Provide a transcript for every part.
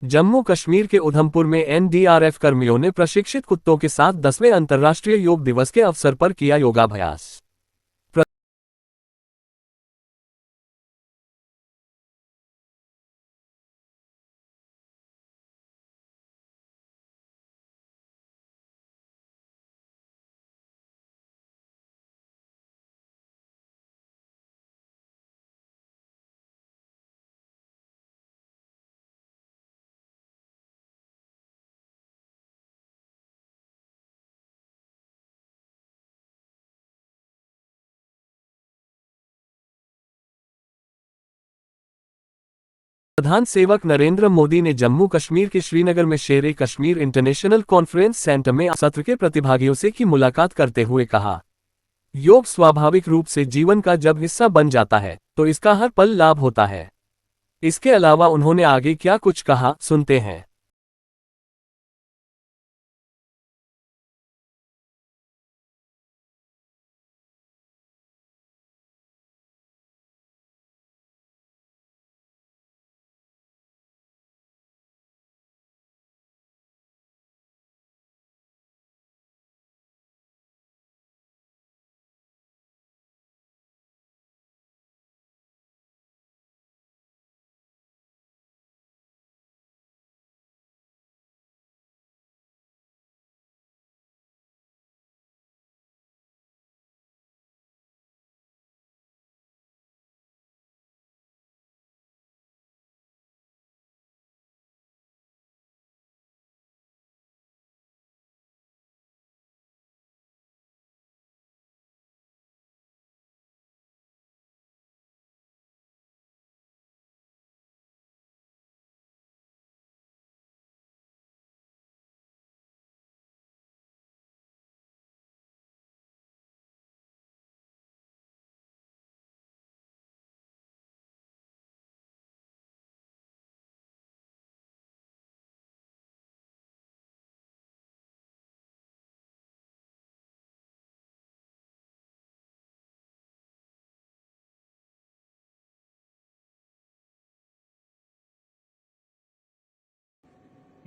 जम्मू कश्मीर के उधमपुर में एनडीआरएफ कर्मियों ने प्रशिक्षित कुत्तों के साथ 10वें अंतर्राष्ट्रीय योग दिवस के अवसर पर किया योगाभ्यास। प्रधान सेवक नरेंद्र मोदी ने जम्मू कश्मीर के श्रीनगर में शेर ए कश्मीर इंटरनेशनल कॉन्फ्रेंस सेंटर में सत्र के प्रतिभागियों से की मुलाकात करते हुए कहा, योग स्वाभाविक रूप से जीवन का जब हिस्सा बन जाता है तो इसका हर पल लाभ होता है। इसके अलावा उन्होंने आगे क्या कुछ कहा, सुनते हैं।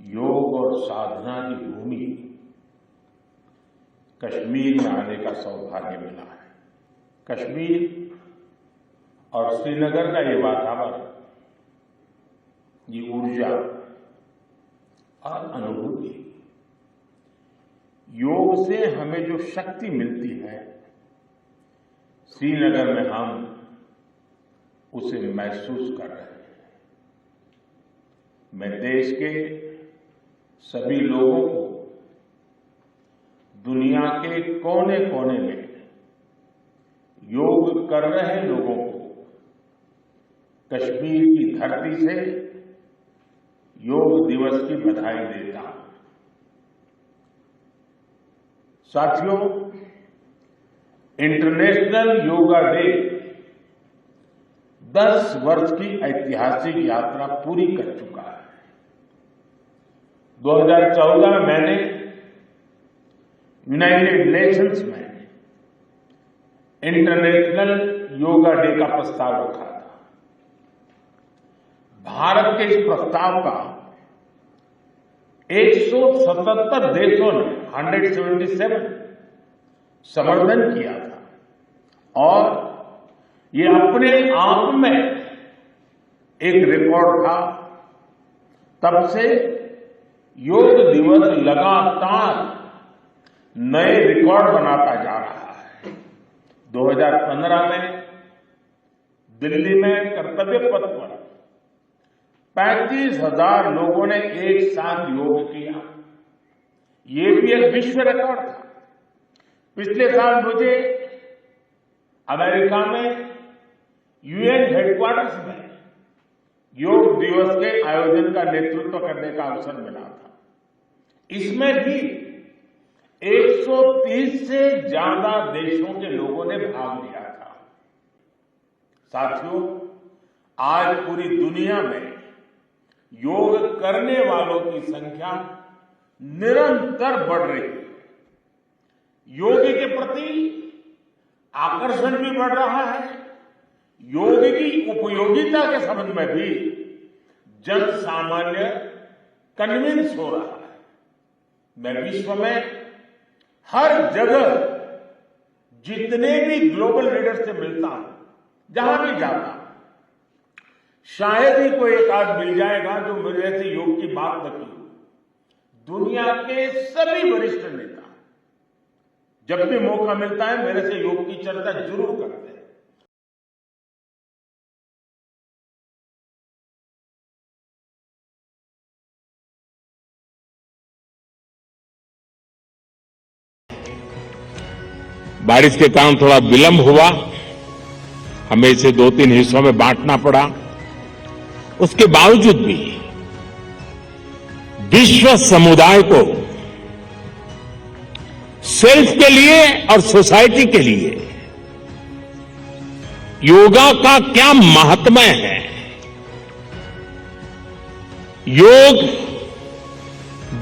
योग और साधना की भूमि कश्मीर में आने का सौभाग्य मिला है। कश्मीर और श्रीनगर का ये वातावरण, ये ऊर्जा और अनुभूति, योग से हमें जो शक्ति मिलती है, श्रीनगर में हम उसे महसूस कर रहे हैं। मैं देश के सभी लोगों को, दुनिया के कोने कोने में योग कर रहे लोगों को कश्मीर की धरती से योग दिवस की बधाई देता हूं। साथियों, इंटरनेशनल योगा डे 10 वर्ष की ऐतिहासिक यात्रा पूरी कर चुका है। 2014 में मैंने यूनाइटेड नेशंस में इंटरनेशनल योगा डे का प्रस्ताव रखा था। भारत के इस प्रस्ताव का 177 देशों ने 177 समर्थन किया था और ये अपने आप में एक रिकॉर्ड था। तब से योग दिवस लगातार नए रिकॉर्ड बनाता जा रहा है। 2015 में दिल्ली में कर्तव्य पथ पर 35,000 लोगों ने एक साथ योग किया। ये भी एक विश्व रिकॉर्ड था। पिछले साल मुझे अमेरिका में यूएन हेडक्वार्टर्स में योग दिवस के आयोजन का नेतृत्व करने का अवसर मिला था। इसमें भी 130 से ज्यादा देशों के लोगों ने भाग लिया था। साथियों, आज पूरी दुनिया में योग करने वालों की संख्या निरंतर बढ़ रही है। योग के प्रति आकर्षण भी बढ़ रहा है। योग की उपयोगिता के संबंध में भी जन सामान्य कन्विंस हो रहा है। मैं विश्व में हर जगह जितने भी ग्लोबल लीडर से मिलता हूं, जहां भी जाता हूं, शायद ही कोई एक आध मिल जाएगा जो मेरे से योग की बात न की हो। दुनिया के सभी वरिष्ठ नेता जब भी मौका मिलता है मेरे से योग की चर्चा जरूर करते हैं। बारिश के कारण थोड़ा विलंब हुआ, हमें इसे 2-3 हिस्सों में बांटना पड़ा। उसके बावजूद भी विश्व समुदाय को सेल्फ के लिए और सोसाइटी के लिए योगा का क्या महात्म्य है, योग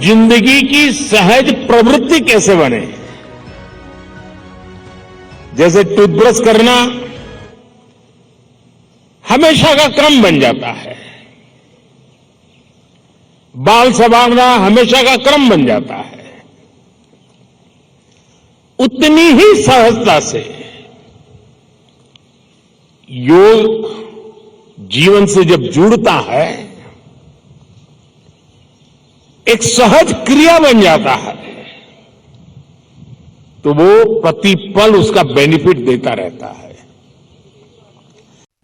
जिंदगी की सहज प्रवृत्ति कैसे बने। जैसे टूथब्रश करना हमेशा का क्रम बन जाता है, बाल संवारना हमेशा का क्रम बन जाता है, उतनी ही सहजता से योग जीवन से जब जुड़ता है एक सहज क्रिया बन जाता है, तो वो प्रतिपल उसका बेनिफिट देता रहता है।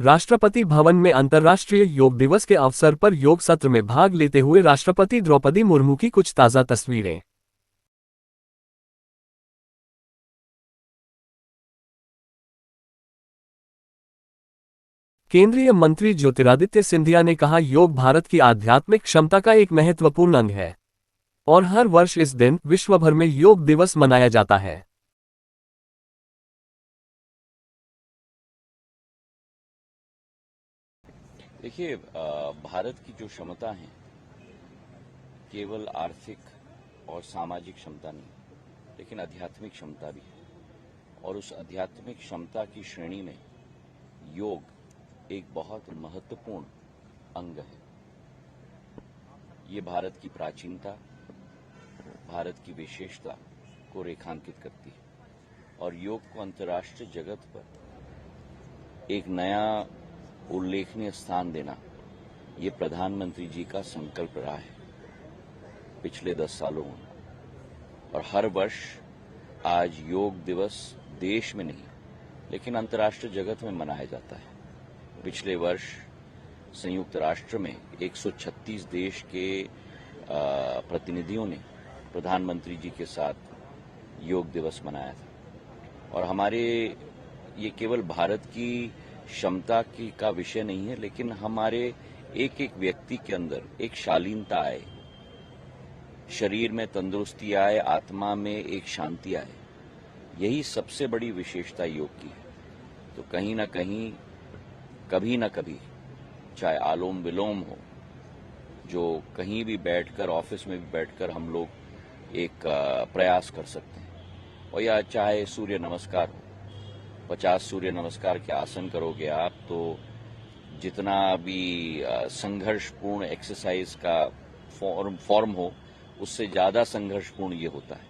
राष्ट्रपति भवन में अंतर्राष्ट्रीय योग दिवस के अवसर पर योग सत्र में भाग लेते हुए राष्ट्रपति द्रौपदी मुर्मू की कुछ ताजा तस्वीरें। केंद्रीय मंत्री ज्योतिरादित्य सिंधिया ने कहा, योग भारत की आध्यात्मिक क्षमता का एक महत्वपूर्ण अंग है और हर वर्ष इस दिन विश्व भर में योग दिवस मनाया जाता है। देखिए, भारत की जो क्षमता है केवल आर्थिक और सामाजिक क्षमता नहीं, लेकिन आध्यात्मिक क्षमता भी है और उस आध्यात्मिक क्षमता की श्रेणी में योग एक बहुत महत्वपूर्ण अंग है। ये भारत की प्राचीनता, भारत की विशेषता को रेखांकित करती है और योग को अंतर्राष्ट्रीय जगत पर एक नया उल्लेखनीय स्थान देना ये प्रधानमंत्री जी का संकल्प रहा है पिछले 10 सालों में। और हर वर्ष आज योग दिवस देश में नहीं लेकिन अंतर्राष्ट्रीय जगत में मनाया जाता है। पिछले वर्ष संयुक्त राष्ट्र में 136 देश के प्रतिनिधियों ने प्रधानमंत्री जी के साथ योग दिवस मनाया था। और हमारे ये केवल भारत की क्षमता की का विषय नहीं है, लेकिन हमारे एक एक व्यक्ति के अंदर एक शालीनता आए, शरीर में तंदुरुस्ती आए, आत्मा में एक शांति आए। यही सबसे बड़ी विशेषता योग की है। तो कहीं ना कहीं कभी ना कभी, चाहे आलोम विलोम हो, जो कहीं भी बैठकर, ऑफिस में भी बैठकर हम लोग एक प्रयास कर सकते हैं, और या चाहे सूर्य नमस्कार हो, 50 सूर्य नमस्कार के आसन करोगे आप तो जितना भी संघर्षपूर्ण एक्सरसाइज का फॉर्म हो उससे ज्यादा संघर्षपूर्ण ये होता है।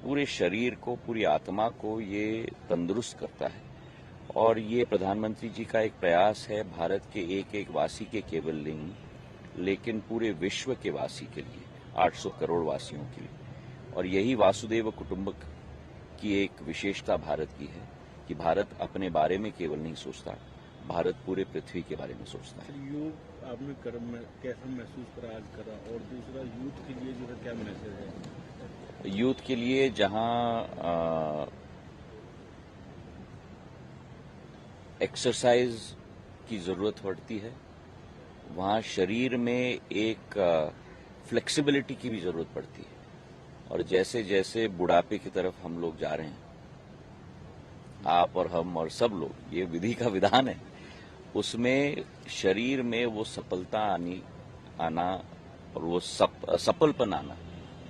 पूरे शरीर को, पूरी आत्मा को ये तंदुरुस्त करता है और ये प्रधानमंत्री जी का एक प्रयास है भारत के एक एक वासी के केवल नहीं, लेकिन पूरे विश्व के वासी के लिए, 800 करोड़ वासियों के लिए। और यही वासुदेव कुटुंबक की एक विशेषता भारत की है कि भारत अपने बारे में केवल नहीं सोचता, भारत पूरे पृथ्वी के बारे में सोचता है। योग आपने कर्म में कैसा महसूस करा आज करा, और दूसरा यूथ के लिए जो है क्या मैसेज है? यूथ के लिए जहां एक्सरसाइज की जरूरत पड़ती है, वहां शरीर में एक फ्लेक्सिबिलिटी की भी जरूरत पड़ती है। और जैसे जैसे बुढ़ापे की तरफ हम लोग जा रहे हैं, आप और हम और सब लोग, ये विधि का विधान है, उसमें शरीर में वो सफलता आना और वो सफलपन आना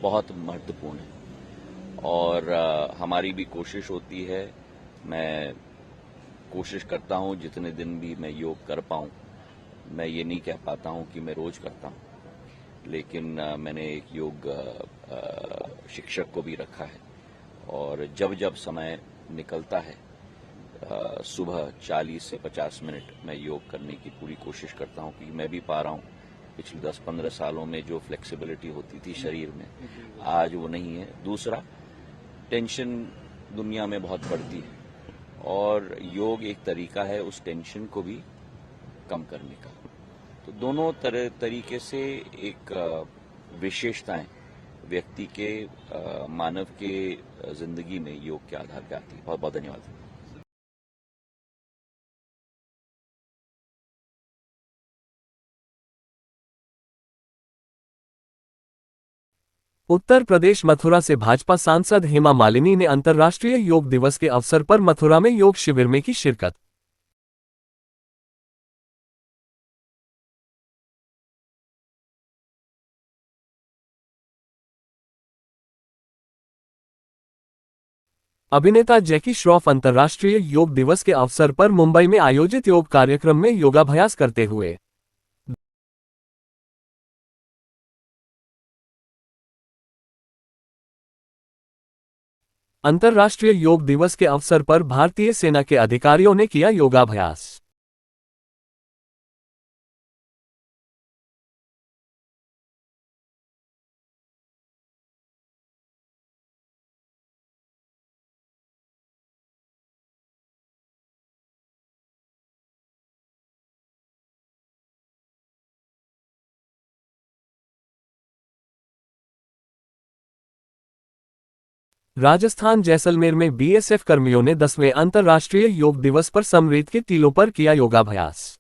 बहुत महत्वपूर्ण है। और हमारी भी कोशिश होती है, मैं कोशिश करता हूं जितने दिन भी मैं योग कर पाऊं। मैं ये नहीं कह पाता हूं कि मैं रोज करता हूं, लेकिन मैंने एक योग शिक्षक को भी रखा है और जब जब समय निकलता है सुबह 40 से 50 मिनट मैं योग करने की पूरी कोशिश करता हूं, क्योंकि मैं भी पा रहा हूं पिछले 10-15 सालों में जो फ्लेक्सिबिलिटी होती थी शरीर में आज वो नहीं है। दूसरा, टेंशन दुनिया में बहुत बढ़ती है और योग एक तरीका है उस टेंशन को भी कम करने का। तो दोनों तरीके से एक विशेषताएं व्यक्ति के मानव के जिंदगी में योग के आधार पर आती है। बहुत बहुत धन्यवाद। उत्तर प्रदेश मथुरा से भाजपा सांसद हेमा मालिनी ने अंतर्राष्ट्रीय योग दिवस के अवसर पर मथुरा में योग शिविर में की शिरकत। अभिनेता जैकी श्रॉफ अंतर्राष्ट्रीय योग दिवस के अवसर पर मुंबई में आयोजित योग कार्यक्रम में योगाभ्यास करते हुए अंतर्राष्ट्रीय योग दिवस के अवसर पर भारतीय सेना के अधिकारियों ने किया योगाभ्यास। राजस्थान जैसलमेर में बीएसएफ कर्मियों ने 10वें अंतर्राष्ट्रीय योग दिवस पर समरीत के टीलों पर किया योगाभ्यास।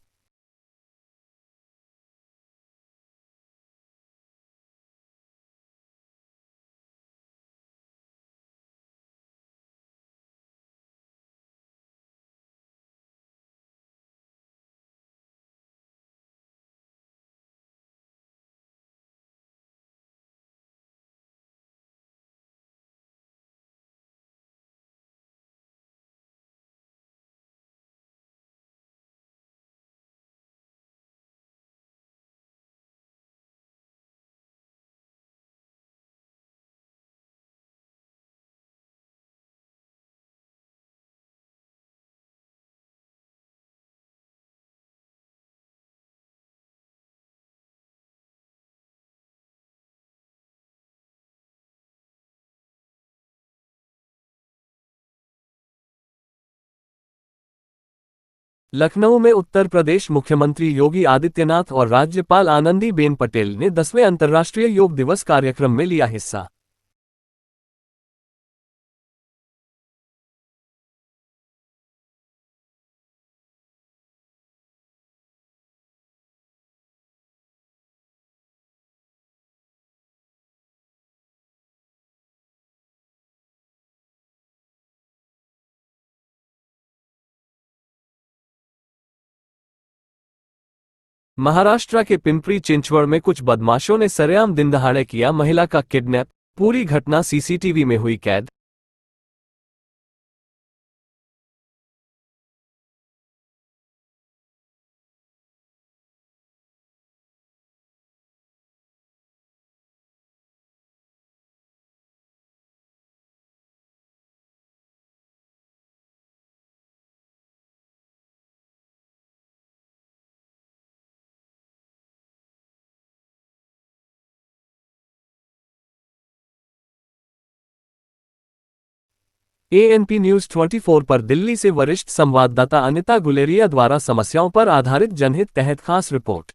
लखनऊ में उत्तर प्रदेश मुख्यमंत्री योगी आदित्यनाथ और राज्यपाल आनंदीबेन पटेल ने 10वें अंतर्राष्ट्रीय योग दिवस कार्यक्रम में लिया हिस्सा। महाराष्ट्र के पिंपरी चिंचवड़ में कुछ बदमाशों ने सरेआम दिनदहाड़े किया महिला का किडनैप, पूरी घटना सीसीटीवी में हुई कैद। एएनपी न्यूज 24 पर दिल्ली से वरिष्ठ संवाददाता अनिता गुलेरिया द्वारा समस्याओं पर आधारित जनहित तहत खास रिपोर्ट।